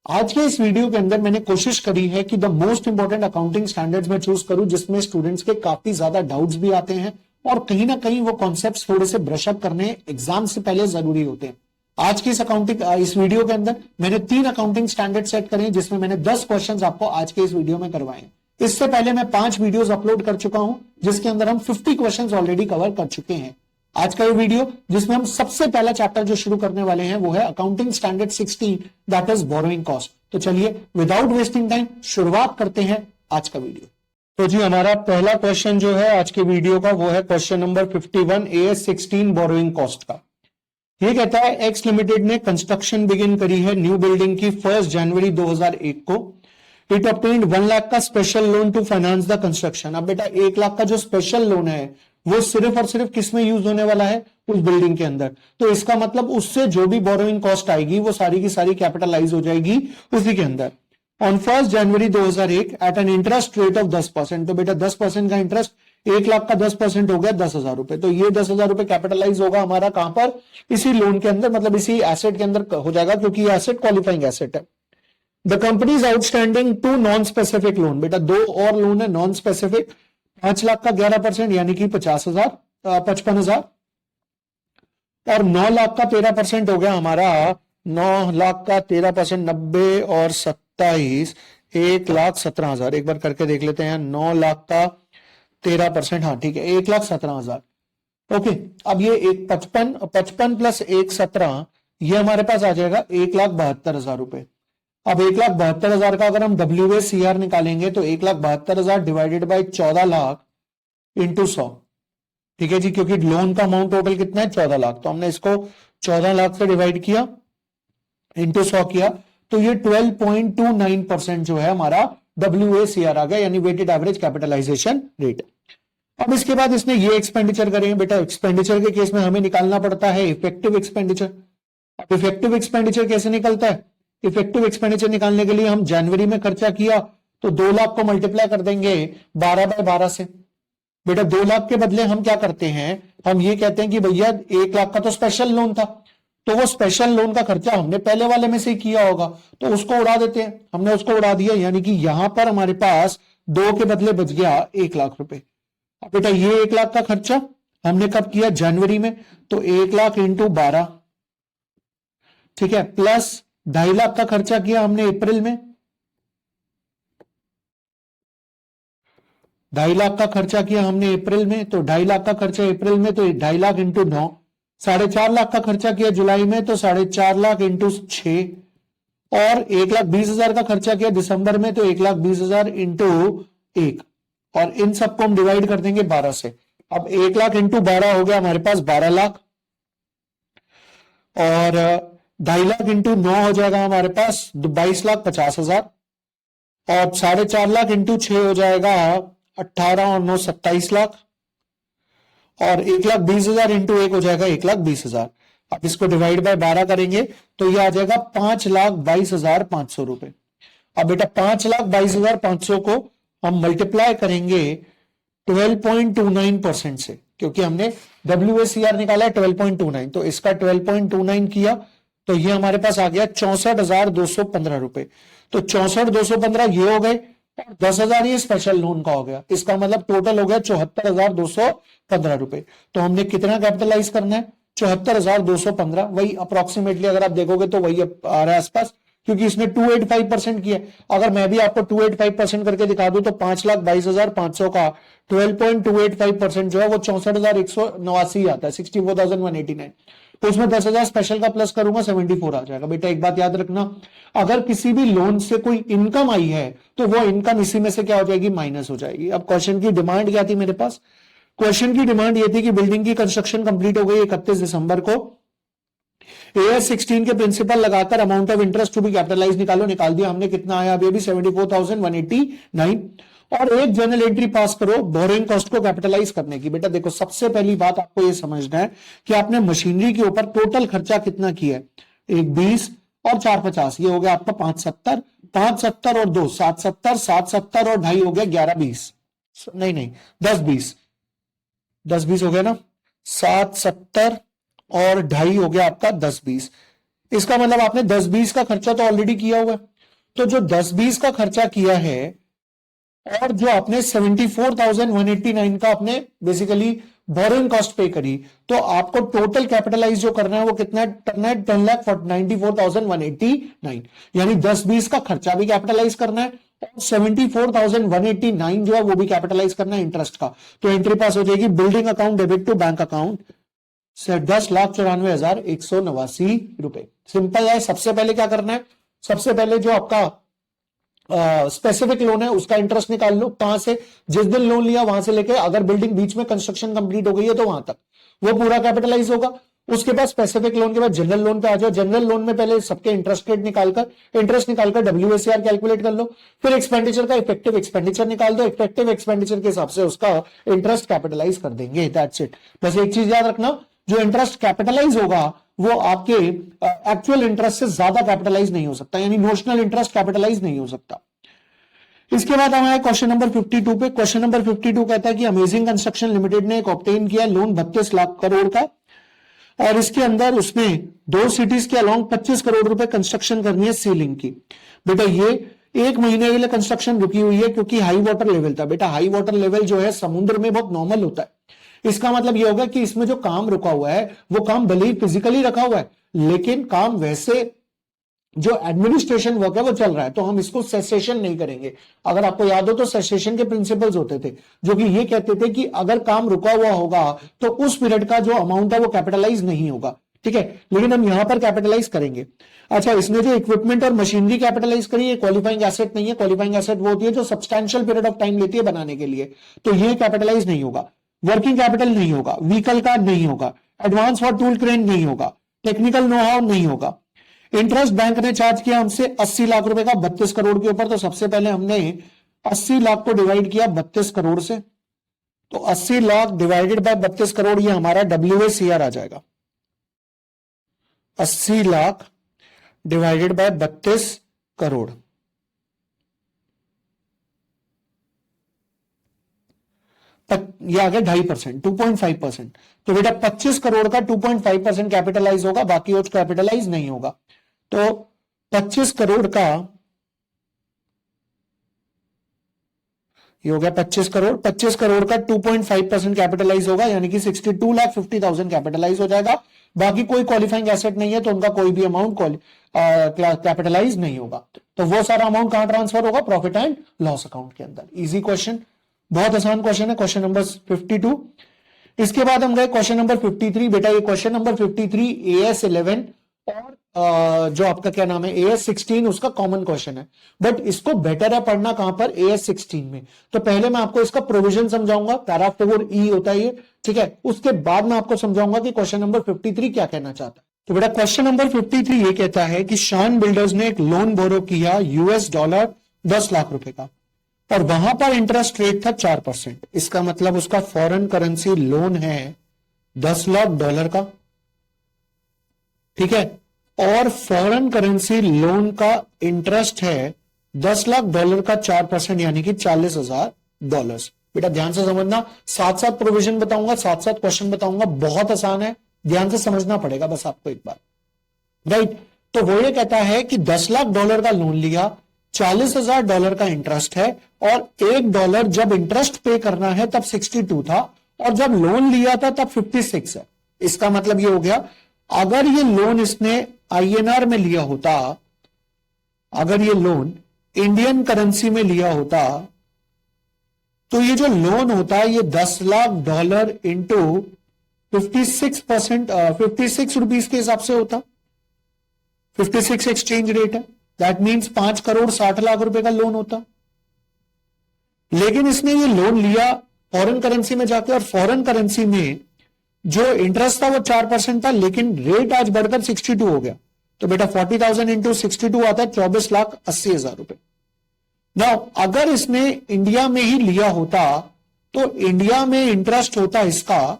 आज के इस वीडियो के अंदर मैंने कोशिश करी है कि the most important accounting standards में चूज करूं जिसमें स्टूडेंट्स के काफी ज्यादा डाउट्स भी आते हैं और कहीं ना कहीं वो कॉन्सेप्ट्स थोड़े से ब्रश अप करने एग्जाम से पहले जरूरी होते हैं। आज की इस वीडियो के अंदर मैंने 3 अकाउंटिंग स्टैंडर्ड सेट करे जिसमें मैंने 10 क्वेश्चंस आपको आज के इस वीडियो में करवाए। इससे पहले मैं 5 वीडियोस अपलोड कर चुका हूं जिसके अंदर हम 50 क्वेश्चंस ऑलरेडी कवर कर चुके हैं। आज का ये वीडियो जिसमें हम सबसे पहला चैप्टर जो शुरू करने वाले हैं वो है accounting standard 16 that is borrowing cost. तो चलिए विदाउट वेस्टिंग टाइम शुरुआत करते हैं आज का वीडियो। तो जी हमारा पहला क्वेश्चन जो है आज के वीडियो का वो है question number 51 AS 16 borrowing cost का। ये कहता है एक्स लिमिटेड ने कंस्ट्रक्शन बिगिन करी है न्यू बिल्डिंग की 1 जनवरी 2001 को। इट ऑब्टेन्ड 1 लाख का special loan to finance the construction. अब बेटा 1 लाख का जो स्पेशल लोन है वो सिर्फ और सिर्फ किसमें यूज होने वाला है, उस बिल्डिंग के अंदर। तो इसका मतलब उससे जो भी बोरोइंग कॉस्ट आएगी वो सारी की सारी कैपिटलाइज हो जाएगी उसी के अंदर। On 1 January 2001 at an interest rate of 10%। तो बेटा 10% का इंटरेस्ट, 1 लाख का 10% हो गया 10,000 रुपए। तो ये 10,000 रुपए कैपिटलाइज होगा हमारा कहां पर, इसी लोन के अंदर, मतलब इसी एसेट के अंदर हो जाएगा क्योंकि ये एसेट क्वालिफाइंग एसेट है। The company is outstanding 2 non specific loan. बेटा 2 और लोन है नॉन स्पेसिफिक। 5 लाख का 11% यानी कि 55,000 और 9 लाख का 13% हो गया हमारा। 9 लाख का 13% 90 और 27 1,17,000। एक बार करके देख लेते हैं। 9 लाख का 13%, हाँ ठीक है, 1,17,000। ओके, अब ये 55 प्लस 1,17 ये हमारे पास आ जाएगा 1,72,000 रुपए। अब 1,72,000 का अगर हम WACR निकालेंगे तो 1,72,000 डिवाइडेड बाई 14 लाख इंटू 100। ठीक है जी, क्योंकि लोन का अमाउंट टोटल कितना है 14 लाख। तो हमने इसको 14 लाख से डिवाइड किया, इंटू 100 किया, तो ये 12.29% जो है हमारा WACR आ गया, यानी वेटेड एवरेज कैपिटलाइजेशन रेट। अब इसके बाद इसने ये एक्सपेंडिचर करेंगे। बेटा एक्सपेंडिचर के केस में हमें निकालना पड़ता है इफेक्टिव एक्सपेंडिचर। अब इफेक्टिव एक्सपेंडिचर कैसे निकलता है? इफेक्टिव एक्सपेंडिचर निकालने के लिए हम जनवरी में खर्चा किया तो 2 लाख को मल्टीप्लाई कर देंगे 12/12 से। बेटा 2 लाख के बदले हम क्या करते हैं, हम ये कहते हैं कि भैया 1 लाख का तो स्पेशल लोन था, तो वो स्पेशल लोन का खर्चा हमने पहले वाले में से ही किया होगा, तो उसको उड़ा देते हैं। हमने उसको उड़ा दिया, यानी कि यहां पर हमारे पास 2 के बदले बच गया 1 लाख रुपए। अब बेटा ये 1 लाख का खर्चा हमने कब किया, जनवरी में, तो 1 लाख इंटू 12, ठीक है, प्लस 2.5 लाख का खर्चा किया हमने अप्रैल में। 2.5 लाख का खर्चा किया हमने अप्रैल में, तो 2.5 लाख का खर्चा अप्रैल में, तो 2.5 लाख इंटू 9, 4.5 लाख का खर्चा किया जुलाई में, तो 4.5 लाख इंटू 6, और 1,20,000 का खर्चा किया दिसंबर में, तो 1,20,000 इंटू 1, और इन सबको हम डिवाइड कर देंगे 12 से। अब 1 लाख इंटू 12 हो गया हमारे पास 12 लाख, और 2.5 लाख इंटू 9 हो जाएगा हमारे पास 22,50,000, और 4.5 लाख इंटू 6 हो जाएगा 18 और 9 27 लाख, और 1,20,000 इंटू 1 हो जाएगा 1,20,000। अब इसको डिवाइड बाय 12 करेंगे तो ये आ जाएगा 5,22,500 रुपए। अब बेटा 5,22,500 को हम मल्टीप्लाई करेंगे 12.29% से, क्योंकि हमने WACR निकाला है 12.29, तो इसका 12.29 किया तो ये हमारे पास आ गया 64,215 रुपए। तो 64,215 ये हो गए, और 10,000 ये स्पेशल लोन का हो गया। इसका मतलब टोटल हो गया 74,215 रुपए। तो हमने कितना कैपिटलाइज करना है, 74,215। वही अप्रोक्सीमेटली अगर आप देखोगे तो वही आ रहा है आसपास, क्योंकि इसने 285% किया। अगर मैं भी आपको 285% करके दिखा दूं तो 5,22,500 का 12.285% जो है वो 64,189 आता है, 64,189। तो उसमें 10,000 स्पेशल का प्लस करूंगा 74 आ जाएगा। बेटा एक बात याद रखना, अगर किसी भी लोन से कोई इनकम आई है तो वो इनकम इसी में से क्या हो जाएगी, माइनस हो जाएगी। अब क्वेश्चन की डिमांड क्या थी मेरे पास, क्वेश्चन की डिमांड ये थी कि बिल्डिंग की कंस्ट्रक्शन कंप्लीट हो गई 31 दिसंबर को। AS 16 के प्रिंसिपल लगाकर amount of interest to be capitalize निकालो। निकाल दिया हमने, कितना आया अभी 74,189, और एक जर्नल एंट्री पास करो बोरोइंग कॉस्ट को कैपिटलाइज करने की। बेटा देखो सबसे पहली बात आपको यह समझना है कि आपने मशीनरी के ऊपर टोटल खर्चा कितना किया है, 1,20 और 4,50, ये हो गया आपका 5,70, 5,70 और 2 7,70, 7,70 और 2.5 हो गया 11,20, नहीं 10,20, 10,20 हो गया ना, 7,70 और 2.5 हो गया आपका 10,20। इसका मतलब आपने 10-20 का खर्चा तो ऑलरेडी किया हुआ है, तो जो 10-20 का खर्चा किया है और जो आपने 74,189 का आपने बेसिकली बोरोइंग कॉस्ट पे करी, तो आपको टोटल कैपिटलाइज जो करना है वो कितना करना है 10,94,189, यानी 10-20 का खर्चा भी कैपिटलाइज करना है और 74,189 जो है वो भी कैपिटलाइज करना है इंटरेस्ट का। तो एंट्री पास हो जाएगी building account debit to bank account से 10,94,189 रुपए। सिंपल है। सबसे पहले क्या करना है, सबसे पहले जो आपका स्पेसिफिक लोन है उसका इंटरेस्ट निकाल लो। कहां से, जिस दिन लोन लिया वहां से लेके अगर बिल्डिंग बीच में कंस्ट्रक्शन कंप्लीट हो गई है तो वहां तक वो पूरा कैपिटलाइज होगा। उसके बाद स्पेसिफिक लोन के बाद जनरल लोन पे आ जाओ। जनरल लोन में पहले सबके इंटरेस्ट रेट इंटरेस्ट निकालकर WACR कैलकुलेट कर लो। फिर एक्सपेंडिचर का इफेक्टिव एक्सपेंडिचर निकाल दो। इफेक्टिव एक्सपेंडिचर के हिसाब से उसका इंटरेस्ट कैपिटलाइज कर देंगे। That's it. बस एक चीज याद रखना, जो इंटरेस्ट कैपिटलाइज होगा वो आपके एक्चुअल इंटरेस्ट से ज्यादा कैपिटलाइज नहीं हो सकता, यानी नोशनल इंटरेस्ट कैपिटलाइज नहीं हो सकता। इसके बाद हमारे क्वेश्चन नंबर 52 पे। क्वेश्चन नंबर 52 कहता है कि अमेजिंग कंस्ट्रक्शन लिमिटेड ने एक ऑब्टेन किया लोन 32 लाख करोड़ का, और इसके अंदर उसने 2 सिटीज के अलोंग 25 करोड़ रुपए कंस्ट्रक्शन करनी है सी लिंक की। बेटा ये 1 महीने के लिए कंस्ट्रक्शन रुकी हुई है क्योंकि हाई वाटर लेवल था। बेटा हाई वाटर लेवल जो है समुद्र में बहुत नॉर्मल होता है। इसका मतलब ये होगा कि इसमें जो काम रुका हुआ है वो काम भले ही फिजिकली रखा हुआ है, लेकिन काम वैसे जो एडमिनिस्ट्रेशन वर्क है वो चल रहा है, तो हम इसको सेसेशन नहीं करेंगे। अगर आपको याद हो तो सेसेशन के प्रिंसिपल्स होते थे जो कि ये कहते थे कि अगर काम रुका हुआ होगा तो उस पीरियड का जो अमाउंट है वो कैपिटलाइज नहीं होगा, ठीक है, लेकिन हम यहां पर कैपिटलाइज करेंगे। अच्छा, इसने जो इक्विपमेंट और मशीनरी कैपिटलाइज करी है, क्वालिफाइंग एसेट नहीं है। क्वालिफाइंग एसेट वो होती है जो सब्सटैंशियल पीरियड ऑफ टाइम लेती है बनाने के लिए, तो ये कैपिटलाइज नहीं होगा। वर्किंग कैपिटल नहीं होगा, व्हीकल का नहीं होगा, एडवांस फॉर टूल क्रेन नहीं होगा, टेक्निकल नो हाउ नहीं होगा। इंटरेस्ट बैंक ने चार्ज किया हमसे 80 लाख रुपए का 32 करोड़ के ऊपर, तो सबसे पहले हमने 80 लाख को डिवाइड किया 32 करोड़ से, तो 80 लाख डिवाइडेड बाय 32 करोड़ ये हमारा WACR आ जाएगा। 80 लाख डिवाइडेड बाय 32 करोड़, ये आ गया 2.5%, 2.5%। तो बेटा 25 करोड़ का 2.5% कैपिटलाइज होगा, बाकी और कैपिटलाइज नहीं होगा। तो 25 करोड़ का ये हो गया 25 करोड़, 25 करोड़ का 2.5% कैपिटलाइज होगा, यानी कि 62,50,000 कैपिटलाइज हो जाएगा। बाकी कोई क्वालिफाइंग एसेट नहीं है तो उनका कोई भी अमाउंट कैपिटलाइज नहीं होगा। तो वो सारा अमाउंट कहां ट्रांसफर होगा, प्रॉफिट एंड लॉस अकाउंट के अंदर। इजी क्वेश्चन, बहुत आसान क्वेश्चन है, क्वेश्चन नंबर 52। इसके बाद हम गए क्वेश्चन नंबर 53। बेटा ये क्वेश्चन नंबर 53 AS11 और जो आपका क्या नाम है AS16 उसका कॉमन क्वेश्चन है, बट इसको बेटर है पढ़ना कहां पर, AS16 में। तो पहले मैं आपको इसका प्रोविजन समझाऊंगा, पैरा 4E होता है ये, ठीक है। उसके बाद मैं आपको समझाऊंगा कि क्वेश्चन नंबर 53 क्या कहना चाहता है। तो बेटा क्वेश्चन नंबर 53 ये कहता है कि शान बिल्डर्स ने एक लोन बोरो किया $10 लाख रुपए का, और वहां पर इंटरेस्ट रेट था 4%। इसका मतलब उसका फॉरेन करेंसी लोन है $10 लाख का, ठीक है, और फॉरेन करेंसी लोन का इंटरेस्ट है $10 लाख का 4%, यानी कि $40,000। बेटा ध्यान से समझना, साथ साथ प्रोविजन बताऊंगा, साथ साथ क्वेश्चन बताऊंगा, बहुत आसान है, ध्यान से समझना पड़ेगा बस आपको एक बार, राइट। तो वो ये कहता है कि $10 लाख का लोन लिया, $40,000 का इंटरेस्ट है, और $1 जब इंटरेस्ट पे करना है तब 62 था, और जब लोन लिया था तब 56 है। इसका मतलब ये हो गया, अगर ये लोन इसने INR में लिया होता, अगर ये लोन इंडियन करेंसी में लिया होता, तो ये जो लोन होता है ये $10 लाख इंटू 56%, 56 रुपीज के हिसाब से होता, 56 एक्सचेंज रेट है, दैट मीन्स 5 करोड़ 60 लाख रुपए का लोन होता। लेकिन इसने ये लोन लिया फॉरेन करेंसी में जाके, और फॉरेन करेंसी में जो इंटरेस्ट था वो 4% था, लेकिन रेट आज बढ़कर 62 हो गया। तो बेटा 40,000 इंटू 62 आता है 24,80,000 रुपए। ना अगर इसने इंडिया में ही लिया होता तो इंडिया में इंटरेस्ट होता इसका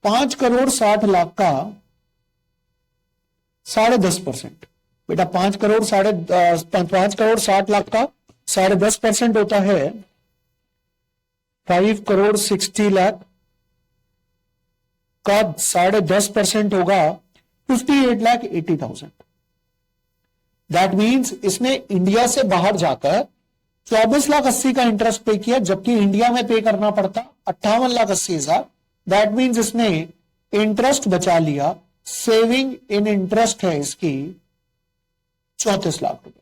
5 करोड़ 60 लाख का 10.5%। बेटा 5 करोड़ 60 लाख का 10.5% होता है 5 करोड़ 60 लाख का 10.5% होगा 58,80,000। दैट मीन्स इसने इंडिया से बाहर जाकर 24,80,000 का इंटरेस्ट पे किया, जबकि इंडिया में पे करना पड़ता 58,80,000। दैट मीन्स इसने इंटरेस्ट बचा लिया, सेविंग इन इंटरेस्ट है इसकी 34 लाख रुपए।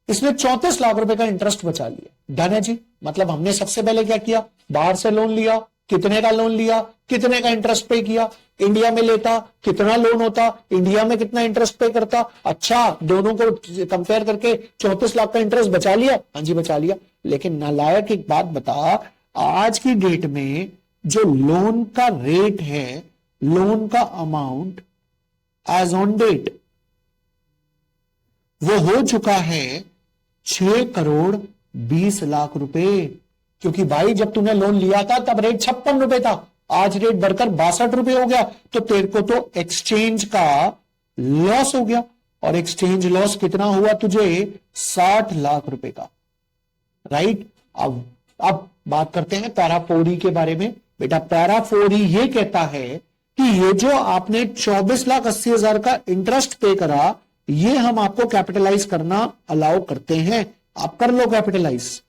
इसने 34 लाख रुपए का इंटरेस्ट बचा लिया। डन है जी। मतलब हमने सबसे पहले क्या किया, बाहर से लोन लिया, कितने का लोन लिया, कितने का इंटरेस्ट पे किया, इंडिया में लेता कितना लोन होता, इंडिया में कितना इंटरेस्ट पे करता, अच्छा दोनों को कंपेयर करके 34 लाख का इंटरेस्ट बचा लिया। हाँ जी बचा लिया। लेकिन नालायक एक बात बता, आज की डेट में जो लोन का रेट है, लोन का अमाउंट एज ऑन डेट वो हो चुका है 6,20,00,000 रुपए। क्योंकि भाई जब तूने लोन लिया था तब रेट 56 रुपए था, आज रेट बढ़कर 62 रुपए हो गया, तो तेरे को तो एक्सचेंज का लॉस हो गया। और एक्सचेंज लॉस कितना हुआ तुझे, 60 लाख रुपए का। राइट। अब बात करते हैं पैरा 4E के बारे में। बेटा पैरा 4E ये कहता है कि ये जो आपने 24,80,000 का इंटरेस्ट पे करा, ये हम आपको कैपिटलाइज करना अलाउ करते हैं। आप कर लो कैपिटलाइज।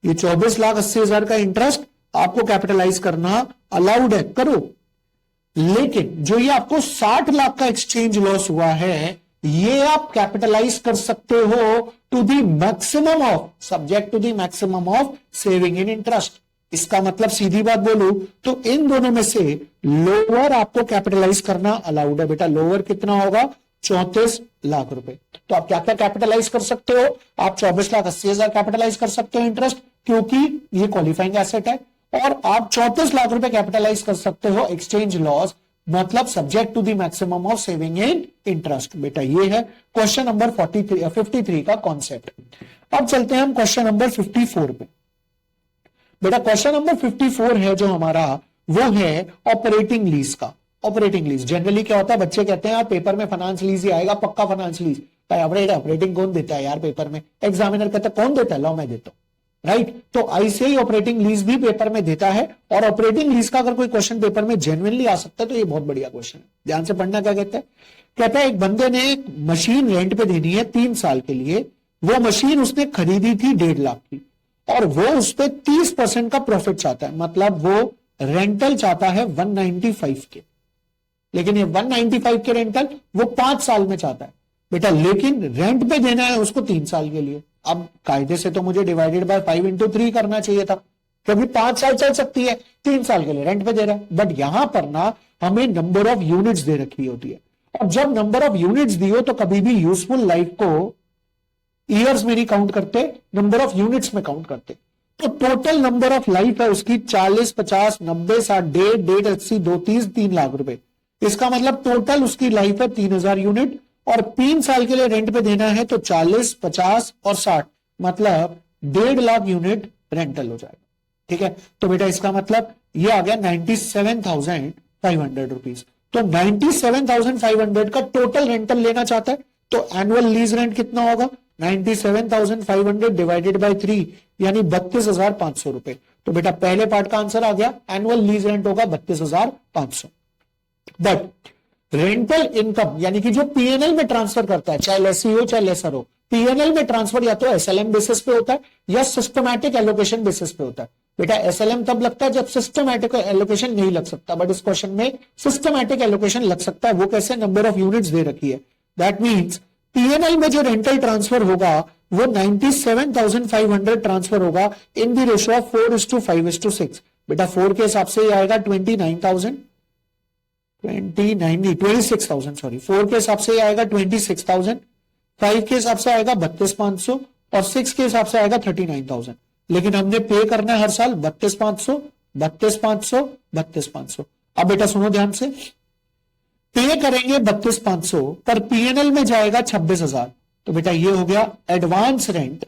ये 24,80,000 का इंटरेस्ट आपको कैपिटलाइज करना अलाउड है, करो। लेकिन जो ये आपको 60 लाख का एक्सचेंज लॉस हुआ है, ये आप कैपिटलाइज कर सकते हो to the maximum of, subject to the maximum of saving in interest. इसका मतलब सीधी बात बोलूं तो इन दोनों में से लोअर आपको कैपिटलाइज करना अलाउड है। बेटा लोअर कितना होगा, 34 लाख रुपए। तो आप क्या क्या कैपिटलाइज कर सकते हो, आप 24,80,000 कैपिटलाइज कर सकते हो इंटरेस्ट, क्योंकि ये क्वालिफाइंग एसेट है। और आप 34 लाख रुपए कैपिटलाइज कर सकते हो एक्सचेंज लॉस, मतलब subject to the maximum of saving in interest. बेटा ये है क्वेश्चन नंबर 53 का कॉन्सेप्ट। अब चलते हैं हम क्वेश्चन नंबर 54 पे। बेटा क्वेश्चन नंबर 54 है जो हमारा, वो है ऑपरेटिंग लीज का। ऑपरेटिंग लीज जनरली क्या होता है, बच्चे कहते हैं यार पेपर में फाइनेंस लीज ही आएगा, पक्का फाइनेंस लीज। ऑपरेटिंग कौन देता है यार पेपर में, एग्जामिनर कहता है कौन देता है, लो मैं देता हूं। राइट। तो ऐसे ऑपरेटिंग लीज भी पेपर में देता है। और ऑपरेटिंग लीज का अगर कोई क्वेश्चन पेपर में जेन्युइनली आ सकता है तो ये बहुत बढ़िया क्वेश्चन है। ध्यान से पढ़ना। क्या कहता है, कहता है एक बंदे ने एक मशीन रेंट पे देनी है 3 साल के लिए। वो मशीन उसने खरीदी थी 1.5 लाख की, और वो उस पर 30% का प्रॉफिट चाहता है। मतलब वो रेंटल चाहता है 195 के, लेकिन ये 195 के रेंटल वो 5 साल में चाहता है। बेटा लेकिन रेंट पे देना है उसको 3 साल के लिए। अब कायदे से तो मुझे डिवाइडेड बाय 5 into 3 करना चाहिए था, क्योंकि 5 साल चल सकती है, 3 साल के लिए रेंट पे दे रहा है। बट यहां पर ना हमें नंबर ऑफ यूनिट्स दे रखी होती है, और जब नंबर ऑफ यूनिट्स दी हो तो कभी भी यूजफुल लाइफ को ईयर्स में नहीं काउंट करते, नंबर ऑफ यूनिट्स में काउंट करते। तो टोटल नंबर ऑफ लाइफ है उसकी 40, 50, 90, 60, 1.5, 80, 2, 30, 3 लाख रुपए। इसका मतलब टोटल उसकी लाइफ है 3,000 यूनिट, और 3 साल के लिए रेंट पे देना है तो 40, 50 और 60, मतलब 1.5 लाख यूनिट रेंटल हो जाएगा। ठीक है। तो बेटा इसका मतलब ये आ गया 97,500 रुपीज। तो 97,500 का टोटल रेंटल लेना चाहता है, तो एनुअल लीज रेंट कितना होगा, 97,500 डिवाइडेड बाय 3, यानी 32,500 रुपए। तो बेटा पहले पार्ट का आंसर आ गया, एनुअल लीज रेंट होगा 32,500। बट रेंटल इनकम यानी कि जो पीएनएल में ट्रांसफर करता है, चाहे लेसी हो चाहे लेसर हो, पीएनएल में ट्रांसफर या तो एसएलएम बेसिस पे होता है या सिस्टमैटिक एलोकेशन बेसिस पे होता है। बेटा एसएलएम तब लगता है जब सिस्टमैटिक एलोकेशन नहीं लग सकता, बट इस क्वेश्चन में सिस्टमैटिक एलोकेशन लग सकता है। वो कैसे, नंबर ऑफ यूनिट्स दे रखी है। दैट मीन्स पीएनएल में जो रेंटल ट्रांसफर होगा वो 97,500 ट्रांसफर होगा इन द रेशियो ऑफ 4:5:6। बेटा 4 के हिसाब से आएगा 26,000 सॉरी, 4 के हिसाब से आएगा 26,000, 5 के हिसाब से आएगा 32,500 और 6 के हिसाब से आएगा 39,000। लेकिन हमने पे करना है हर साल 32,500, 32,500, 32,500। अब बेटा सुनो ध्यान से, पे करेंगे 32,500 पर पीएनएल में जाएगा 26,000। तो बेटा ये हो गया एडवांस रेंट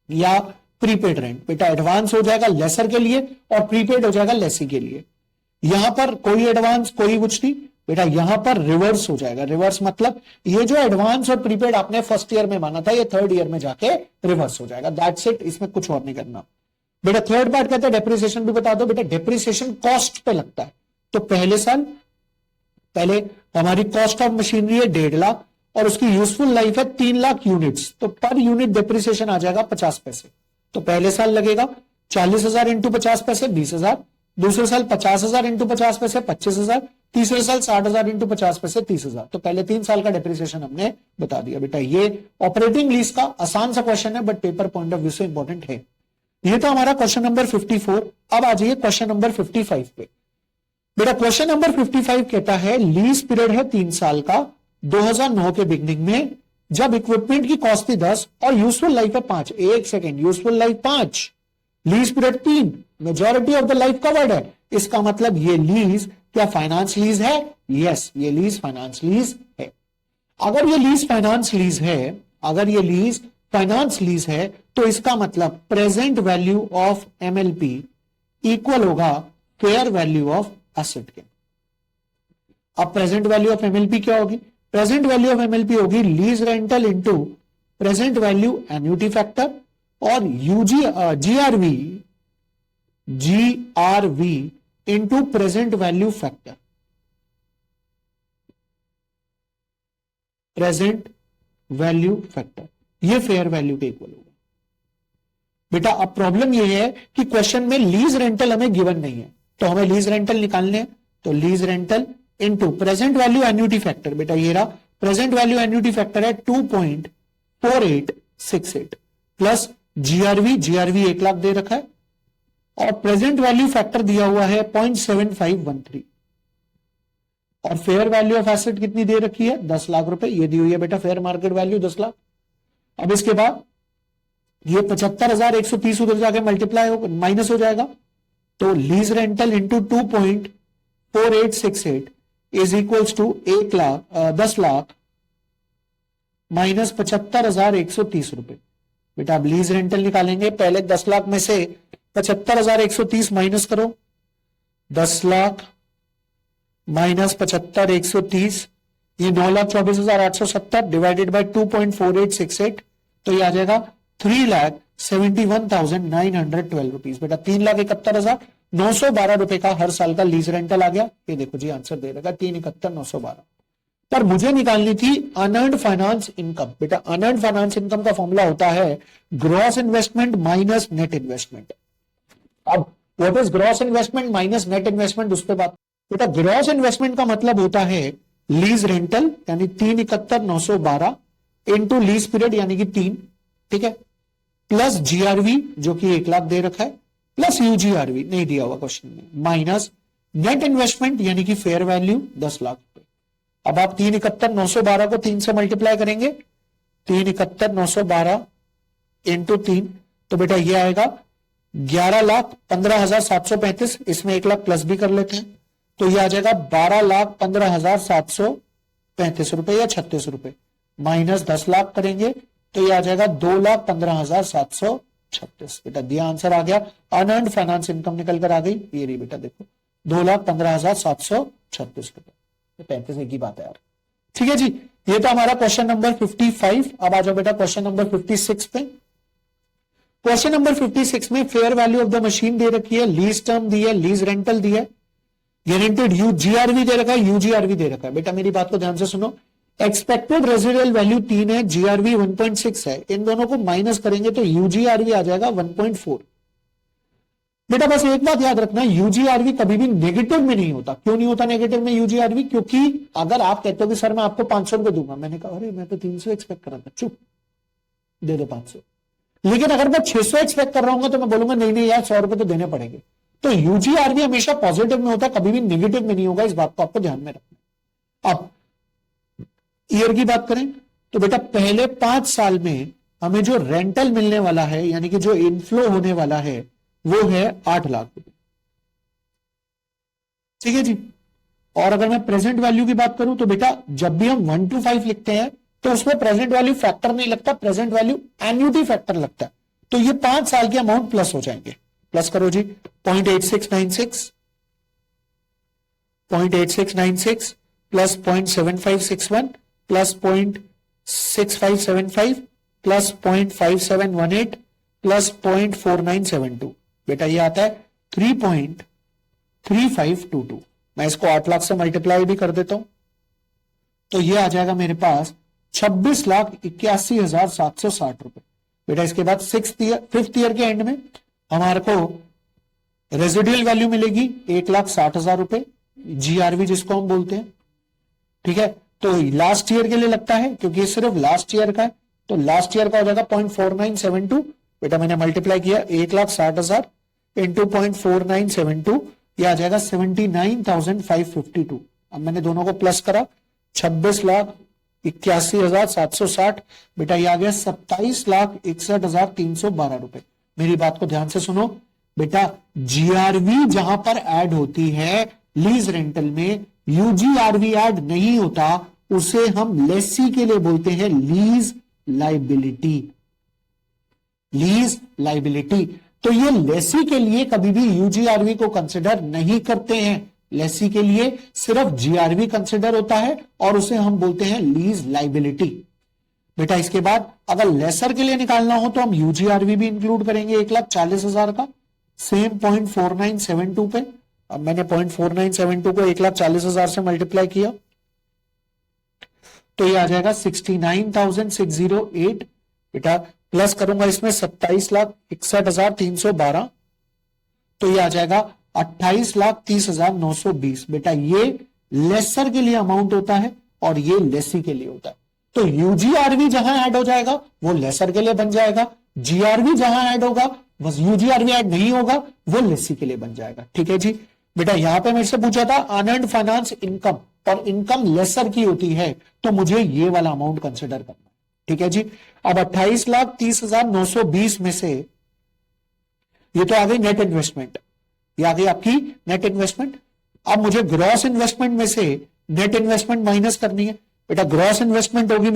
या प्रीपेड रेंट। बेटा एडवांस हो जाएगा लेसर के लिए और प्रीपेड हो जाएगा लेसी के लिए। यहां पर कोई एडवांस कोई कुछ नहीं, बेटा यहां पर रिवर्स हो जाएगा। रिवर्स मतलब ये जो एडवांस और प्रीपेड आपने फर्स्ट ईयर में माना था, ये थर्ड ईयर में जाके रिवर्स हो जाएगा। दैट्स इट, इसमें कुछ और नहीं करना। बेटा थर्ड पार्ट कहता है डेप्रिसिएशन भी बता दो। बेटा डेप्रिसिएशन कॉस्ट पे लगता है, तो पहले साल पहले हमारी कॉस्ट ऑफ मशीनरी है 1.5 लाख और उसकी यूजफुल लाइफ है 3 लाख यूनिट्स, तो पर यूनिट डिप्रिसिएशन आ जाएगा 50 पैसे। तो पहले साल लगेगा 40,000 इंटू 50 पैसे 20,000, दूसरे साल 50,000 इंटू 50 पैसे 25,000, तीसरे साल 60,000 इंटू 50 पैसे 30,000। तो पहले 3 साल का डिप्रिसिएशन हमने बता दिया। बेटा ये ऑपरेटिंग लीज का आसान सा क्वेश्चन है, but paper point of view से इंपॉर्टेंट है। ये तो हमारा क्वेश्चन नंबर 54। अब आ जाइए क्वेश्चन नंबर 55 पे। बेटा क्वेश्चन नंबर 55 कहता है लीज पीरियड है 3 साल का 2009 के बिगनिंग में, जब इक्विपमेंट की कॉस्ट थी 10 और यूजफुल लाइफ है 5। एक second, useful life 5, lease period 3, majority of the life covered है। इसका मतलब ये लीज क्या फाइनेंस लीज है? यस, ये लीज फाइनेंस लीज है। अगर ये लीज फाइनेंस लीज है, अगर ये लीज फाइनेंस लीज है, तो इसका मतलब present value of MLP equal होगा फेयर वैल्यू ऑफ एसेट के। अब प्रेजेंट वैल्यू ऑफ एमएलपी क्या होगी? प्रेजेंट वैल्यू ऑफ एमएलपी होगी lease rental into present value annuity factor और GRV into present value factor, present value factor, ये fair value के equal होगा। बेटा अब प्रॉब्लम ये है कि क्वेश्चन में लीज रेंटल हमें गिवन नहीं है, तो हमें लीज रेंटल निकालने हैं। तो lease rental into present value annuity factor, बेटा ये रहा प्रेजेंट वैल्यू एन्युटी फैक्टर है 2.4868 प्लस जीआरवी, जीआरवी 1 लाख दे रखा है और प्रेजेंट वैल्यू फैक्टर दिया हुआ है 0.7513 और फेयर वैल्यू ऑफ एसेट कितनी दे रखी है? 10 लाख रुपए, ये दी हुई है बेटा फेयर मार्केट वैल्यू 10 लाख। अब इसके बाद ये 75,130 उधर जाके मल्टीप्लाई हो माइनस हो जाएगा, तो lease rental into 2.4868 is equals to 10 lakh minus 75,130 रुपए। बेटा अब लीज रेंटल निकालेंगे, पहले 10 लाख में से 75,130 माइनस करो, 10 लाख माइनस 75,130, ये 9,24,870 डिवाइडेड बाय 2.4868, तो ये आ जाएगा 3,71,912 रुपीज। बेटा 3,71,912 रुपए का हर साल का लीज रेंटल आ गया। ये देखो जी आंसर दे रखा 3,71,912। पर मुझे निकालनी थी अनअर्न्ड फाइनेंस इनकम। बेटा अनअर्न्ड फाइनेंस इनकम का फॉर्मूला होता है gross investment minus net investment. अब what is gross investment minus net investment, उस पर बात। बेटा ग्रॉस इन्वेस्टमेंट का मतलब होता है लीज रेंटल यानी 3,71,912 इनटू लीज पीरियड यानी कि 3, ठीक है, प्लस जीआरवी जो कि 1 लाख दे रखा है, प्लस यूजीआरवी नहीं दिया हुआ क्वेश्चन में, माइनस नेट इन्वेस्टमेंट यानी कि फेयर वैल्यू 10 लाख रुपए। अब आप 3,71,912 को 3 से मल्टीप्लाई करेंगे, 3,71,912 इंटू 3, तो बेटा ये आएगा 11,15,735, इसमें 1 लाख प्लस भी कर लेते हैं, तो ये आ जाएगा 12,15,735 रुपए या 36 रुपए, माइनस 10 लाख करेंगे तो ये आ जाएगा 2,15,736। बेटा दिया आंसर आ गया, अनअर्न्ड फाइनेंस इनकम निकल कर आ गई, ये रही बेटा देखो 2,15,736 रुपए, 35 एक ही बात है यार। ठीक है जी, ये तो हमारा क्वेश्चन नंबर 55। अब आ जाओ बेटा क्वेश्चन नंबर 56 पे। क्वेश्चन नंबर 56 में fair value of the machine दे रखी है, लीज टर्म दी है, लीज रेंटल दी है, गारंटेड जीआरवी दे रखा है, यूजीआरवी दे रखा है। बेटा मेरी बात को ध्यान से सुनो, एक्सपेक्टेड रेजिडुअल वैल्यू 3 है, जीआरवी 1.6 है, इन दोनों को माइनस करेंगे तो यूजीआरवी आ जाएगा 1.4। बेटा बस एक बात याद रखना, यूजीआरवी कभी भी नेगेटिव में नहीं होता। क्यों नहीं होता नेगेटिव में यूजीआरवी? क्योंकि अगर आप कहते हो कि सर मैं आपको 500 रुपए दूंगा, मैंने कहा अरे मैं तो 300 एक्सपेक्ट कर रहा था, चुप दे दो 500। लेकिन अगर मैं 600 एक्सपेक्ट कर रहा हूं तो मैं बोलूंगा नहीं नहीं यार 100 रुपए तो देने पड़ेंगे। तो यूजीआरवी हमेशा पॉजिटिव में होता है, कभी भी नेगेटिव में नहीं होगा, इस बात को आपको ध्यान में रखना। अब ईयर की बात करें तो बेटा पहले 5 साल में हमें जो रेंटल मिलने वाला है यानी कि जो इनफ्लो होने वाला है वो है 8 लाख रुपए। ठीक है जी। और अगर मैं प्रेजेंट वैल्यू की बात करूं तो बेटा जब भी हम 1 to 5 लिखते हैं तो उसमें प्रेजेंट वैल्यू फैक्टर नहीं लगता, प्रेजेंट वैल्यू एन्युटी फैक्टर लगता है। तो ये 5 साल के अमाउंट प्लस हो जाएंगे। प्लस करो जी, 0.8696 प्लस 0.7561 प्लस 0.6575 प्लस 0.5718 प्लस 0.4972। बेटा ये आता है 3.3522। मैं इसको 8 लाख से मल्टीप्लाई भी कर देता हूं तो ये आ जाएगा मेरे पास 26,81,760 रुपए। बेटा इसके बाद फिफ्थ ईयर के एंड में हमारे को रेजिडियल वैल्यू मिलेगी 1,60,000 रुपए, जीआरवी जिसको हम बोलते हैं। ठीक है, तो लास्ट ईयर के लिए लगता है क्योंकि ये सिर्फ लास्ट ईयर का है, तो लास्ट ईयर का हो जाएगा 0.4972। बेटा मैंने मल्टीप्लाई किया 1,60,000 इंटू 0.4972, यह आ जाएगा 79,552। अब मैंने दोनों को प्लस करा, 26,81,760। बेटा ये आ गया 27,61,312 रुपए। मेरी बात को ध्यान से सुनो बेटा, जीआरवी जहां पर ऐड होती है लीज रेंटल में, यूजीआरवी ऐड नहीं होता, उसे हम लेसी के लिए बोलते हैं लीज लाइबिलिटी। लीज लाइबिलिटी, तो ये लेसी के लिए कभी भी यूजीआरवी को कंसिडर नहीं करते हैं, लेसी के लिए सिर्फ जीआरवी कंसिडर होता है और उसे हम बोलते हैं लीज लाइबिलिटी। बेटा इसके बाद अगर लेसर के लिए निकालना हो तो हम यूजीआरवी भी इंक्लूड करेंगे 1,40,000 का, सेम 0.4972 पे। अब मैंने 0.4972 को 1,40,000 से मल्टीप्लाई किया तो ये आ जाएगा 69,608। बेटा प्लस करूंगा इसमें 27,61,312, तो ये आ जाएगा 28,30,920। बेटा ये लेसर के लिए अमाउंट होता है और ये लेसी के लिए होता है। तो यूजीआरवी जहां ऐड हो जाएगा वो लेसर के लिए बन जाएगा, जीआरवी जहां ऐड होगा बस यूजीआरवी ऐड नहीं होगा वो लेसी के लिए बन जाएगा। ठीक है जी। बेटा यहां पे मेरे से पूछा था अनअर्न्ड फाइनेंस इनकम, और इनकम लेसर की होती है तो मुझे ये वाला अमाउंट कंसिडर करना है। ठीक है जी। अब 28,30,920 में से ये तो आ गई नेट इन्वेस्टमेंट, ये आ गई आपकी नेट इन्वेस्टमेंट। अब मुझे ग्रॉस इन्वेस्टमेंट में से नेट इन्वेस्टमेंट माइनस करनी है। बेटा ग्रॉस इन्वेस्टमेंट होगी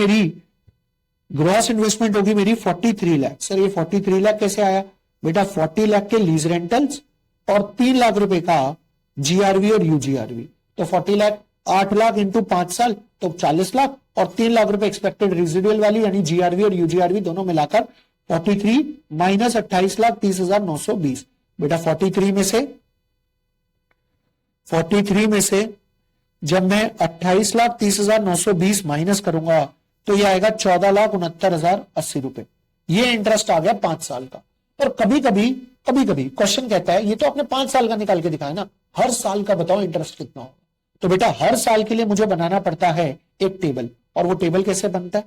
मेरी 43 लाख। सर ये 43 लाख कैसे आया? बेटा 40 लाख के लीज रेंटल्स और 3 लाख रुपए का जीआरवी और यूजीआरवी, तो 40 लाख 8 लाख इंटू 5 साल तो 40 लाख, और 3 लाख रुपए एक्सपेक्टेड रेजिडुअल वैल्यू यानी जीआरवी और यूजीआरवी दोनों मिलाकर 43 माइनस 28,30,920। बेटा 43 में से जब मैं 28,30,920 माइनस करूंगा तो ये आएगा 14,69,080 रुपए। ये इंटरेस्ट आ गया 5 साल का। और कभी कभी क्वेश्चन कहता है ये तो आपने 5 साल का निकाल के दिखाया ना, हर साल का बताओ इंटरेस्ट कितना होगा। तो बेटा हर साल के लिए मुझे बनाना पड़ता है एक टेबल, और वो टेबल कैसे बनता है?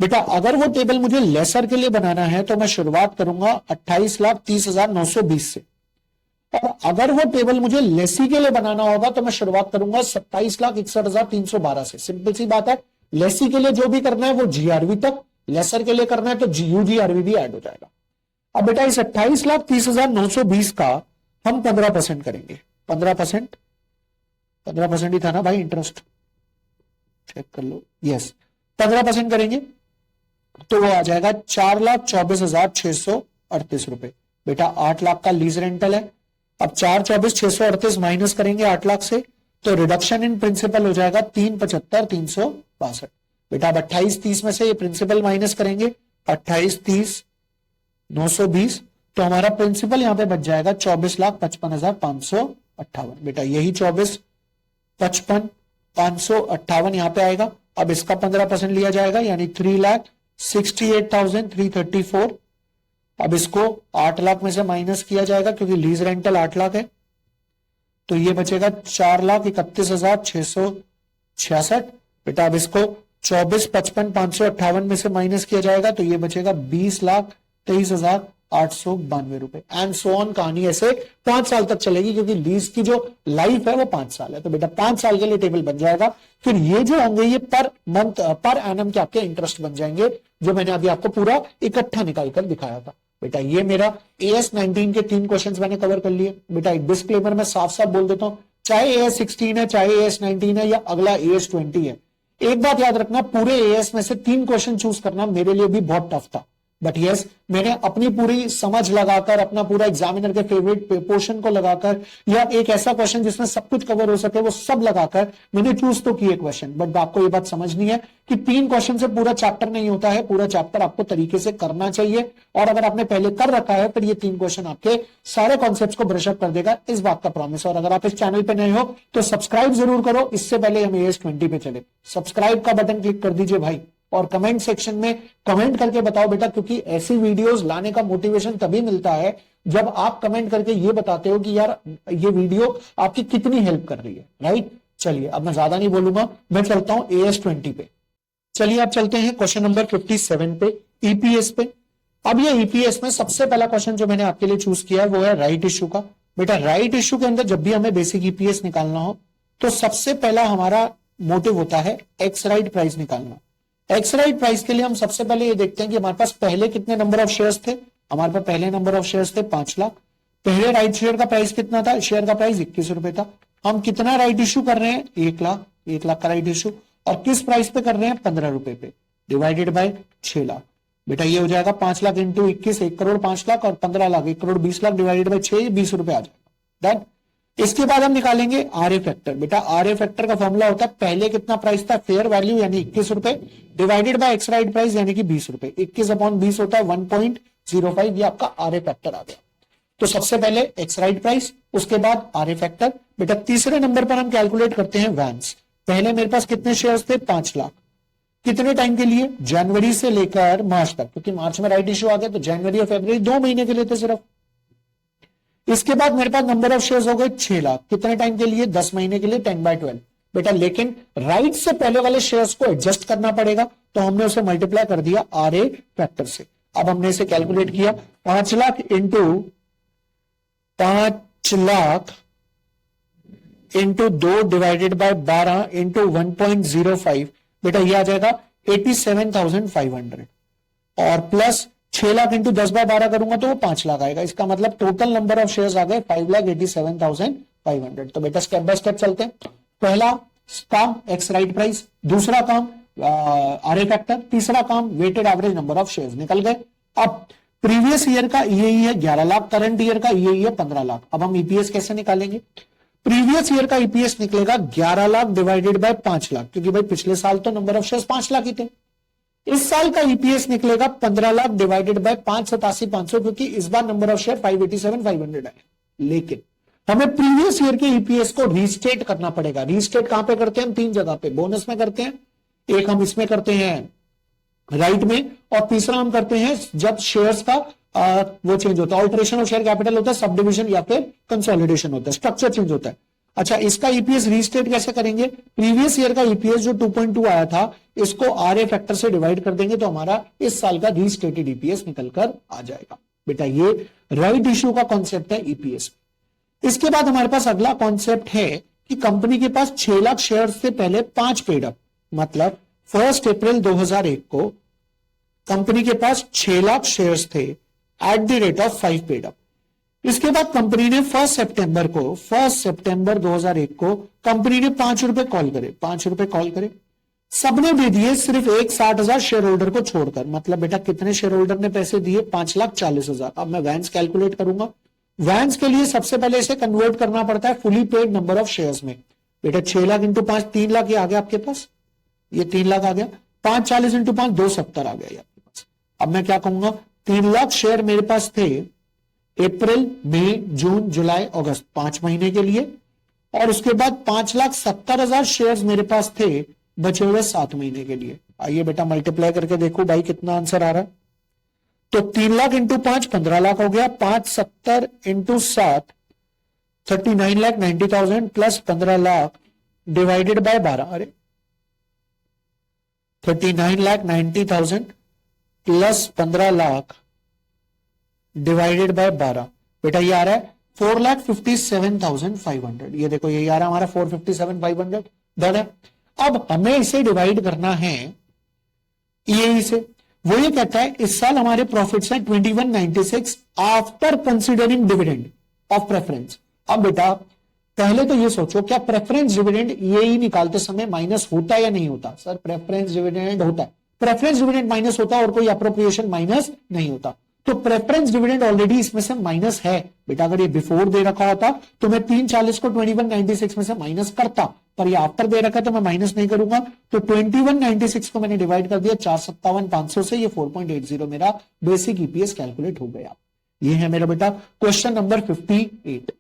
बेटा अगर वो टेबल मुझे लेसर के लिए बनाना है तो मैं शुरुआत करूंगा 28,30,920 से, और अगर वो टेबल मुझे लेसी के लिए बनाना होगा तो मैं शुरुआत करूंगा 27,61,312 से। सिंपल सी बात है, लेसी के लिए जो भी करना है वो जीआरवी तक, लेसर के लिए करना है तो यूजीआरवी भी ऐड हो जाएगा। अब बेटा इस 28,30,920 का हम 15% करेंगे। 15% ही था ना भाई इंटरेस्ट, चेक कर लो। यस 15% करेंगे तो वो आ जाएगा 4,24,638 रुपए। बेटा 8 लाख का लीज रेंटल है। अब 4,24,638 माइनस करेंगे 8 लाख से तो रिडक्शन इन प्रिंसिपल हो जाएगा 3,75,362। बेटा अब 28,30 में से ये प्रिंसिपल माइनस करेंगे 28,30,920, तो हमारा प्रिंसिपल यहां पे बच जाएगा 24,55,558। बेटा यही 24,55,558 यहां पे आएगा। अब इसका 15% लिया जाएगा यानी 3,68,334। अब इसको 8 लाख में से माइनस किया जाएगा क्योंकि लीज रेंटल 8 लाख है, तो ये बचेगा 4,31,666। बेटा अब इसको 24,55,558 में से माइनस किया जाएगा तो ये बचेगा 20,23,892 रुपए। एंड सो ऑन, कहानी ऐसे 5 साल तक चलेगी क्योंकि लीज की जो लाइफ है वो 5 साल है। तो बेटा 5 साल के लिए टेबल बन जाएगा। फिर ये जो होंगे ये पर मंथ पर एनम के आपके इंटरेस्ट बन जाएंगे, जो मैंने अभी आपको पूरा इकट्ठा निकाल कर दिखाया था। बेटा ये मेरा AS 19 के 3 क्वेश्चंस मैंने कवर कर लिए। बेटा एक डिस्क्लेमर में साफ साफ बोल देता हूं, चाहे AS 16 है, चाहे AS 19 है या अगला AS 20 है, एक बात याद रखना, पूरे AS में से 3 क्वेश्चन चूज करना मेरे लिए भी बहुत टफ था। बट यस मैंने अपनी पूरी समझ लगाकर, अपना पूरा एग्जामिनर के फेवरेट पोर्शन को लगाकर, या एक ऐसा क्वेश्चन जिसमें सब कुछ कवर हो सके वो सब लगाकर मैंने चूज तो किए क्वेश्चन। बट आपको ये बात समझनी है कि 3 क्वेश्चन से पूरा चैप्टर नहीं होता है, पूरा चैप्टर आपको तरीके से करना चाहिए। और अगर आपने पहले कर रखा है फिर ये 3 क्वेश्चन आपके सारे कॉन्सेप्ट्स को ब्रशअप कर देगा, इस बात का प्रॉमिस। और अगर आप इस चैनल पे नए हो तो सब्सक्राइब जरूर करो, इससे पहले हम AS 20 पे चले। सब्सक्राइब का बटन क्लिक कर दीजिए भाई, और कमेंट सेक्शन में कमेंट करके बताओ बेटा, क्योंकि ऐसी वीडियोस लाने का मोटिवेशन तभी मिलता है जब आप कमेंट करके ये बताते हो कि यार ये वीडियो आपकी कितनी हेल्प कर रही है, राइट। चलिए अब मैं ज्यादा नहीं बोलूंगा, मैं चलता हूं AS20 पे। चलिए आप चलते हैं क्वेश्चन नंबर 57 पे, ईपीएस पे। अब ये ईपीएस में सबसे पहला क्वेश्चन जो मैंने आपके लिए चूज किया है वो है राइट इश्यू का। बेटा राइट इश्यू के अंदर जब भी हमें बेसिक ईपीएस निकालना हो तो सबसे पहला हमारा मोटिव होता है एक्स राइट प्राइस निकालना। एक्स राइट प्राइस के लिए हम सबसे पहले ये देखते हैं कि हमारे पास पहले कितने नंबर ऑफ शेयर्स थे। हमारे पास पहले नंबर ऑफ शेयर्स थे 5 लाख। पहले राइट शेयर का प्राइस कितना था, शेयर का प्राइस 21 रुपए था। हम कितना राइट इश्यू कर रहे हैं, 1 लाख, 1 लाख का राइट इश्यू, और किस प्राइस पे कर रहे हैं, 15 रुपए पे, डिवाइडेड बाय 6 लाख। बेटा ये हो जाएगा 5 लाख इंटू 21, 1 करोड़ 5 लाख, और 15 लाख 1 करोड़ 20 लाख डिवाइडेड बाय 6, 20 रुपए आ जाएगा। डन। इसके बाद हम निकालेंगे आरए फैक्टर। बेटा आरए फैक्टर का फॉर्मूला होता है पहले कितना प्राइस था, फेयर वैल्यू यानी 21 रुपए, divided by x right price यानी कि 20 रुपए। 21/20 होता है 1.05, ये आपका आरए फैक्टर आ गया। तो सबसे पहले एक्स राइट प्राइस, उसके बाद आरए फैक्टर। बेटा तीसरे नंबर पर हम कैलकुलेट करते हैं वैंस। पहले मेरे पास कितने शेयर्स थे, 5 लाख। कितने टाइम के लिए, जनवरी से लेकर मार्च तक, क्योंकि मार्च में राइट इश्यू आ गया तो जनवरी और फरवरी 2 महीने के लिए थे सिर्फ। इसके बाद मेरे पास नंबर ऑफ शेयर्स हो गए 6 लाख। कितने टाइम के लिए, 10 महीने के लिए, 10/12। बेटा लेकिन राइट से पहले वाले शेयर्स को एडजस्ट करना पड़ेगा, तो हमने उसे मल्टीप्लाई कर दिया आरए फैक्टर से। अब हमने इसे कैलकुलेट किया, 5 lakh into 5 lakh into 2 divided by 12 into 1.05। बेटा ये आ जाएगा 87,500, और प्लस 6 लाख इंटू 10/12 करूंगा तो वो 5 लाख आएगा। इसका मतलब टोटल नंबर ऑफ शेयर्स आ गए 5,87,500। तो बेटा स्टेप बाय स्टेप चलते हैं। पहला काम एक्स राइट प्राइस, दूसरा काम आरए फैक्टर, तीसरा काम weighted average number of shares. निकल गए। अब प्रीवियस ईयर का ईएई है 11 लाख, करंट ईयर का ईएई है 15 लाख। अब हम ईपीएस कैसे निकालेंगे, प्रीवियस ईयर का ईपीएस निकलेगा 11 लाख डिवाइडेड बाय 5 लाख, क्योंकि भाई पिछले साल तो नंबर ऑफ शेयर्स 5 लाख ही थे। इस साल का ईपीएस निकलेगा 15 लाख डिवाइडेड बाय 587,500, क्योंकि इस बार नंबर ऑफ शेयर 587,500 है। लेकिन हमें प्रीवियस ईयर के ईपीएस को रीस्टेट करना पड़ेगा। रीस्टेट कहां पे करते हैं, हम 3 जगह पे, बोनस में करते हैं, एक हम इसमें करते हैं राइट में, और तीसरा हम करते हैं जब शेयर्स का वो चेंज होता है, ऑल्टरेशन ऑफ शेयर कैपिटल होता है, सब डिविजन या फिर कंसोलिडेशन होता है, स्ट्रक्चर चेंज होता है। अच्छा इसका ईपीएस रीस्टेट कैसे करेंगे, प्रीवियस ईयर का ईपीएस जो 2.2 आया था इसको आरए फैक्टर से डिवाइड कर देंगे तो हमारा इस साल का रीस्टेटेड ईपीएस निकलकर आ जाएगा। बेटा ये राइट इश्यू का कॉन्सेप्ट है ईपीएस। इसके बाद हमारे पास अगला कॉन्सेप्ट है कि कंपनी के पास 6 लाख शेयर से पहले 5 पेड अप, मतलब 1 अप्रैल 2001 को कंपनी के पास 6 लाख शेयर्स थे at the rate of 5 paid up. इसके बाद कंपनी ने 1 सितंबर 2001 को कंपनी ने 5 रुपए कॉल करे, 5 रुपए कॉल करे, सबने दे दिए सिर्फ 1,60,000 शेयर होल्डर को छोड़कर। मतलब बेटा कितने शेयर होल्डर ने पैसे दिए, 5,40,000। अब मैं वैंस कैलकुलेट करूंगा। वैंस के लिए सबसे पहले इसे कन्वर्ट करना पड़ता है fully paid number of shares में। बेटा 6 लाख इंटू 5 3 लाख, ये आ गया आपके पास, ये 3 लाख आ गया। 540 इंटू 5 270 आ गया ये आपके पास। अब मैं क्या कहूंगा, 3 लाख शेयर मेरे पास थे अप्रैल, मई, जून, जुलाई, अगस्त 5 महीने के लिए, और उसके बाद 5,70,000 शेयर्स मेरे पास थे बचे हुए 7 महीने के लिए। आइए बेटा मल्टीप्लाई करके देखो भाई कितना आंसर आ रहा है। तो 3 लाख इंटू 5 15 लाख हो गया, 570 into 7 39,90,000 plus 15 lakh divided by 12, अरे 39,90,000 प्लस 15 लाख डिवाइडेड बाय 12। बेटा ये आ रहा है 4,57,500। ये देखो ये आ रहा है हमारा 4,57,500। डन है। अब हमें इसे डिवाइड करना है ईएई से। वो ये कहता है इस साल हमारे प्रॉफिट्स हैं 2196 after considering dividend of preference. अब बेटा पहले तो ये सोचो क्या प्रेफरेंस डिविडेंड ईएई निकालते समय माइनस होता है या नहीं होता। सर प्रेफरेंस डिविडेंड होता है, प्रेफरेंस डिविडेंड माइनस होता है और कोई अप्रोप्रिएशन माइनस नहीं होता। तो प्रेफरेंस डिविडेंड ऑलरेडी इसमें से माइनस है। बेटा अगर ये बिफोर दे रखा होता तो मैं 340 को 2196 में से माइनस करता, पर ये आफ्टर दे रखा तो मैं माइनस नहीं करूंगा। तो 2196 को मैंने डिवाइड कर दिया 457,500 से, ये 4.80 मेरा बेसिक ईपीएस कैलकुलेट हो गया। ये है मेरा बेटा क्वेश्चन नंबर 58।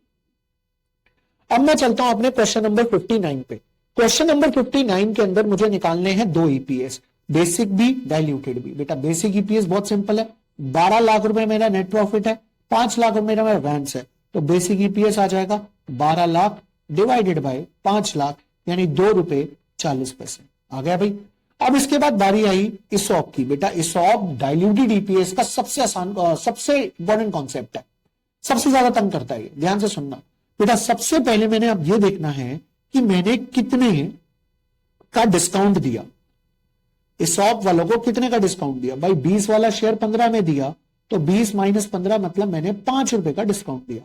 अब मैं चलता हूं अपने क्वेश्चन नंबर 59 पे। क्वेश्चन नंबर 59 के अंदर मुझे निकालने हैं 2 ईपीएस। बेसिक भी डाइल्यूटेड भी। बेटा बेसिक ईपीएस बहुत सिंपल है, 12 लाख रुपए मेरा नेट प्रॉफिट है, 5 लाख रुपए मेरा वैंस है, तो बेसिक ईपीएस आ जाएगा 12 लाख डिवाइडेड बाय 5 लाख यानी 2 रुपए 40 पैसे। आ गया भाई। अब इसके बाद बारी आई इसॉप की। बेटा इसॉप डाइल्यूटेड ईपीएस का सबसे आसान सबसे इंपॉर्टेंट कॉन्सेप्ट है, सबसे ज्यादा तंग करता है, ध्यान से सुनना। बेटा सबसे पहले मैंने अब ये देखना है कि मैंने कितने का डिस्काउंट दिया, इसॉप वालों को कितने का डिस्काउंट दिया। भाई 20 वाला शेयर 15 में दिया, तो 20 माइनस 15 मतलब मैंने 5 रुपए का डिस्काउंट दिया।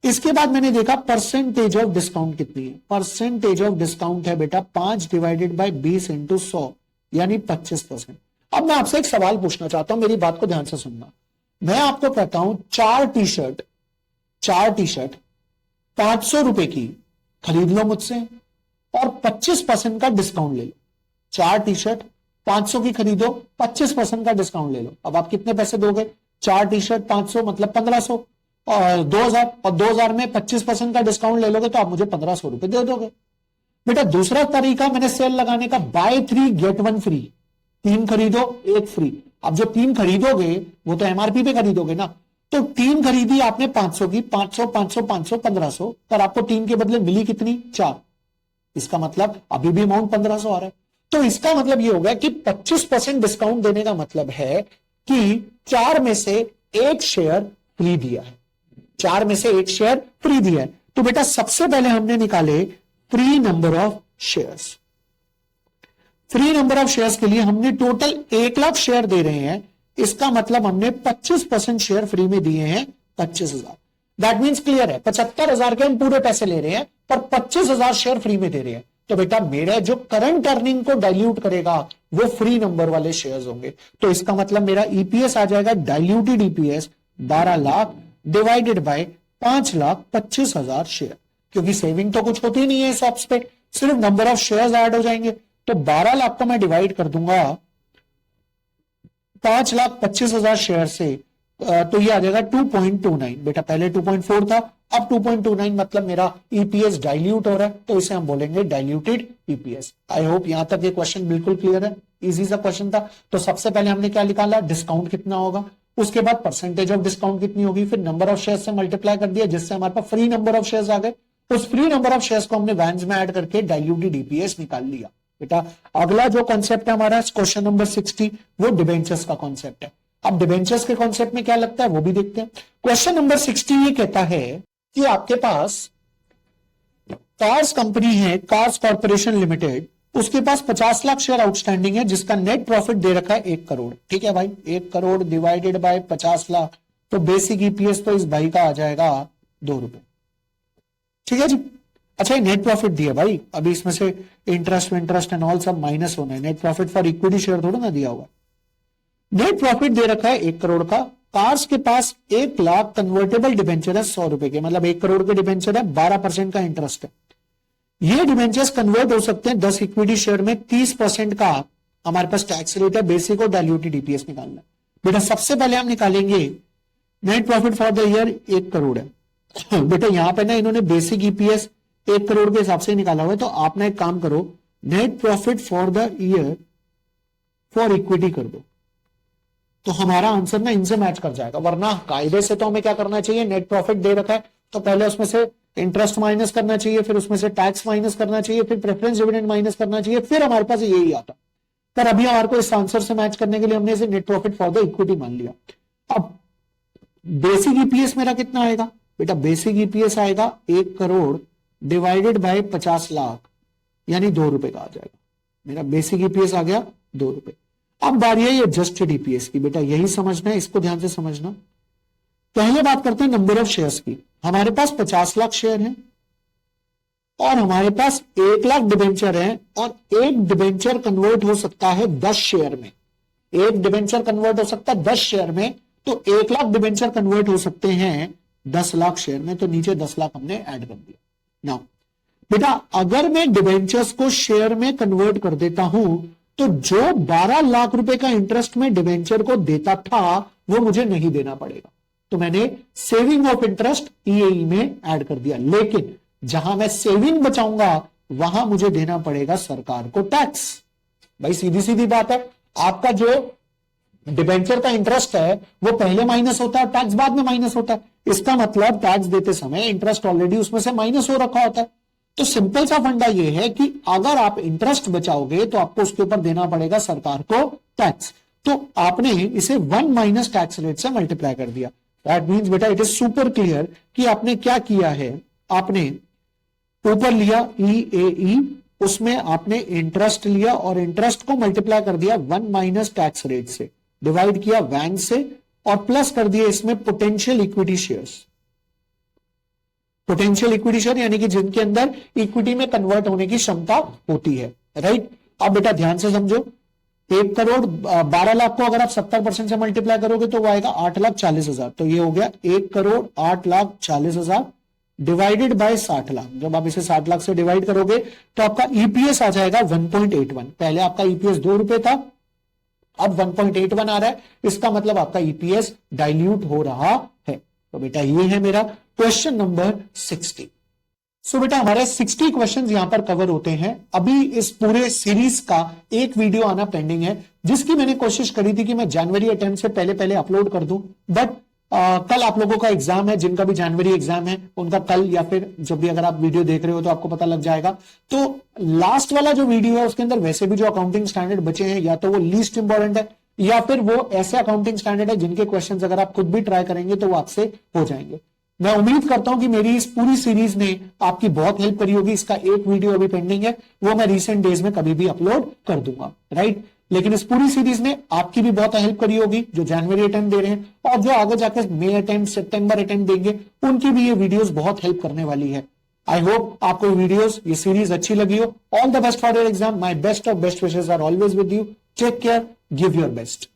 इसके बाद मैंने देखा परसेंटेज ऑफ डिस्काउंट कितनी है। परसेंटेज ऑफ डिस्काउंट है बेटा 5 डिवाइडेड बाय 20 इंटू 100 यानी 25%। अब मैं आपसे एक सवाल पूछना चाहता हूं, मेरी बात को ध्यान से सुनना। मैं आपको कहता हूं 4 टी शर्ट 500 रुपए की खरीद लो मुझसे और 25% का डिस्काउंट ले लो। 4 टी शर्ट 500 की खरीदो, 25% का डिस्काउंट ले लो। अब आप कितने पैसे दोगे? 4 टी शर्ट 500 मतलब 1500 और 2000, और 2000 में 25% का डिस्काउंट ले लोगे तो आप मुझे 1500 रुपए दे दोगे। बेटा दूसरा तरीका मैंने सेल लगाने का, बाय 3 गेट 1 फ्री, 3 खरीदो 1 फ्री। अब जो 3 खरीदोगे वो तो एमआरपी पे खरीदोगे ना, तो 3 खरीदी आपने 500 की, 500 500 500 1500, पर आपको 3 के बदले मिली कितनी? 4। इसका मतलब अभी भी अमाउंट 1500 आ रहा है। तो इसका मतलब ये हो गया कि 25% डिस्काउंट देने का मतलब है कि 4 में से 1 शेयर फ्री दिया है, 4 में से 1 शेयर फ्री दिया है। तो बेटा सबसे पहले हमने निकाले free number of shares. Free number of shares के लिए हमने टोटल 1 लाख शेयर दे रहे हैं, इसका मतलब हमने 25% शेयर फ्री में दिए हैं 25,000। दैट मीन्स क्लियर है, 75,000 के हम पूरे पैसे ले रहे हैं पर 25,000 शेयर फ्री में दे रहे हैं। तो बेटा मेरा जो करंट अर्निंग को डाइल्यूट करेगा वो फ्री नंबर वाले शेयर्स होंगे। तो इसका मतलब मेरा ईपीएस आ जाएगा diluted EPS 12 lakh divided by 5,25,000 share, क्योंकि सेविंग तो कुछ होती नहीं है शॉप्स पे, सिर्फ नंबर ऑफ शेयर्स ऐड हो जाएंगे। तो 12 लाख को मैं डिवाइड कर दूंगा 5,25,000 शेयर से, तो ये आ जाएगा 2.29। बेटा पहले 2.4 था, अब 2.29 मतलब मेरा ईपीएस डाइल्यूट हो रहा है, तो इसे हम बोलेंगे डाइल्यूटेड ईपीएस। आई होप यहां तक ये क्वेश्चन बिल्कुल क्लियर है, इजी सा क्वेश्चन था। तो सबसे पहले हमने क्या निकाला? डिस्काउंट कितना होगा, उसके बाद परसेंटेज ऑफ डिस्काउंट कितनी होगी, फिर नंबर ऑफ शेयर्स से मल्टीप्लाई कर दिया जिससे हमारे पास फ्री नंबर ऑफ शेयर्स आ गए। उस फ्री नंबर ऑफ शेयर्स को हमने वैन्स में ऐड करके डाइल्यूटेड ईपीएस निकाल लिया। बेटा अगला जो कॉन्सेप्ट है हमारा क्वेश्चन नंबर 60 वो डिबेंचर्स का कॉन्सेप्ट है। अब डिबेंचर्स के कॉन्सेप्ट में क्या लगता है वो भी देखते हैं। क्वेश्चन नंबर 60 ये कहता है कि आपके पास कार्स कंपनी है, कार्स कॉर्पोरेशन लिमिटेड, उसके पास 50 लाख शेयर आउटस्टैंडिंग है जिसका नेट प्रॉफिट दे रखा है 1 करोड़। ठीक है भाई, 1 करोड़ डिवाइडेड बाय 50 लाख, तो बेसिक ईपीएस तो इस भाई का आ जाएगा 2 रुपए। ठीक है जी। अच्छा ये नेट प्रॉफिट दिया भाई, अभी इसमें से इंटरेस्ट एंड ऑल सब माइनस होना है, net profit for equity share थोड़ा ना दिया हुआ। नेट प्रॉफिट दे रखा है 1 करोड़ का, कार्स के पास 1 लाख कन्वर्टेबल डिबेंचर है 100 रुपए के, मतलब 1 करोड़ के डिबेंचर है, 12% का इंटरेस्ट है। ये डिबेंचर्स कन्वर्ट हो सकते हैं 10 इक्विटी शेयर में, 30% का हमारे पास टैक्स रेट है, बेसिक और डाइल्यूटेड ईपीएस निकालना। बेटा सबसे पहले हम निकालेंगे net profit for the year 1 crore है। बेटा यहां पे ना इन्होंने बेसिक ईपीएस 1 करोड़ के हिसाब से निकाला हुआ है, तो आप ना एक काम करो, net profit for the year for equity कर दो, तो हमारा आंसर ना इनसे मैच कर जाएगा। वरना कायदे से तो हमें क्या करना चाहिए, नेट प्रॉफिट दे रखा है तो पहले उसमें से इंटरेस्ट माइनस करना चाहिए, फिर उसमें से टैक्स माइनस करना चाहिए, फिर प्रेफरेंस डिविडेंड माइनस करना चाहिए, फिर हमारे पास यही आता। पर अभी हमारे को इस आंसर से मैच करने के लिए हमने इसे net profit for the equity मान लिया। अब बेसिक ईपीएस मेरा कितना आएगा? बेटा बेसिक ईपीएस आएगा 1 करोड़ डिवाइडेड बाय 50 लाख यानी 2 रुपए का आ जाएगा। मेरा बेसिक ईपीएस आ गया 2 रुपए। अब बारी है ये एडजस्टेड ईपीएस की। बेटा यही समझना है, इसको ध्यान से समझना। पहले बात करते हैं नंबर ऑफ शेयर्स की। हमारे पास 50 लाख शेयर हैं और हमारे पास 1 लाख डिबेंचर है, और एक डिबेंचर कन्वर्ट हो सकता है 10 शेयर में। एक डिबेंचर कन्वर्ट हो सकता है 10 शेयर में, तो 1 लाख डिबेंचर कन्वर्ट हो सकते हैं 10 लाख शेयर में, तो नीचे 10 लाख हमने ऐड कर दिया। नाउ बेटा अगर मैं डिबेंचर्स को शेयर में कन्वर्ट कर देता हूं तो जो 12 लाख रुपए का इंटरेस्ट में डिबेंचर को देता था वो मुझे नहीं देना पड़ेगा, तो मैंने सेविंग ऑफ इंटरेस्ट ईएई में ऐड कर दिया। लेकिन जहां मैं सेविंग बचाऊंगा वहां मुझे देना पड़ेगा सरकार को टैक्स। भाई सीधी सीधी बात है, आपका जो डिबेंचर का इंटरेस्ट है वो पहले माइनस होता है, टैक्स बाद में माइनस होता है। इसका मतलब टैक्स देते समय इंटरेस्ट ऑलरेडी उसमें से माइनस हो रखा होता है। तो सिंपल सा फंडा ये है कि अगर आप इंटरेस्ट बचाओगे तो आपको उसके ऊपर देना पड़ेगा सरकार को टैक्स। तो आपने इसे 1 माइनस टैक्स रेट से मल्टीप्लाई कर दिया। दैट मीन्स बेटा इट इज सुपर क्लियर कि आपने क्या किया है, आपने ऊपर लिया EAE, उसमें आपने इंटरेस्ट लिया और इंटरेस्ट को मल्टीप्लाई कर दिया 1 माइनस टैक्स रेट से, डिवाइड किया वैन से और प्लस कर दिया इसमें potential equity shares. Potential equity share यानी कि जिनके अंदर इक्विटी में कन्वर्ट होने की क्षमता होती है, राइट। अब बेटा ध्यान से समझो, 1,12,00,000 को अगर आप 70% से मल्टीप्लाई करोगे तो वो आएगा 8,40,000। तो ये हो गया 1,08,40,000 डिवाइडेड बाय 60,00,000। जब आप इसे 60,00,000 से डिवाइड करोगे तो आपका ईपीएस आ जाएगा 1.81। पहले आपका ईपीएस 2 रुपए था, अब 1.81 आ रहा है। इसका मतलब आपका ईपीएस डाइल्यूट हो रहा है। तो बेटा ये है मेरा क्वेश्चन नंबर 60। सो बेटा हमारे 60 क्वेश्चंस यहां पर कवर होते हैं। अभी इस पूरे सीरीज का एक वीडियो आना पेंडिंग है, जिसकी मैंने कोशिश करी थी कि मैं जनवरी अटेम्प्ट से पहले पहले अपलोड कर दूं, बट कल आप लोगों का एग्जाम है, जिनका भी जनवरी एग्जाम है उनका कल या फिर जब भी अगर आप वीडियो देख रहे हो तो आपको पता लग जाएगा। तो लास्ट वाला जो वीडियो है उसके अंदर वैसे भी जो अकाउंटिंग स्टैंडर्ड बचे हैं या तो वो लीस्ट इंपॉर्टेंट है या फिर वो ऐसे अकाउंटिंग स्टैंडर्ड है जिनके क्वेश्चंस अगर आप खुद भी ट्राई करेंगे तो वो आपसे हो जाएंगे। मैं उम्मीद करता हूं कि मेरी इस पूरी सीरीज ने आपकी बहुत हेल्प करी होगी। इसका एक वीडियो अभी पेंडिंग है, वो मैं रिसेंट डेज में कभी भी अपलोड कर दूंगा, राइट। लेकिन इस पूरी सीरीज ने आपकी भी बहुत हेल्प करी होगी, जो जनवरी अटेम्प्ट दे रहे हैं और जो आगे जाकर मई अटेम्प्ट, सितंबर अटेम्प्ट देंगे, उनकी भी ये वीडियोस बहुत हेल्प करने वाली है। आई होप आपको वीडियोस, ये सीरीज अच्छी लगी हो। All the best for your exam. My best of best wishes are always with you. Take care, give your best.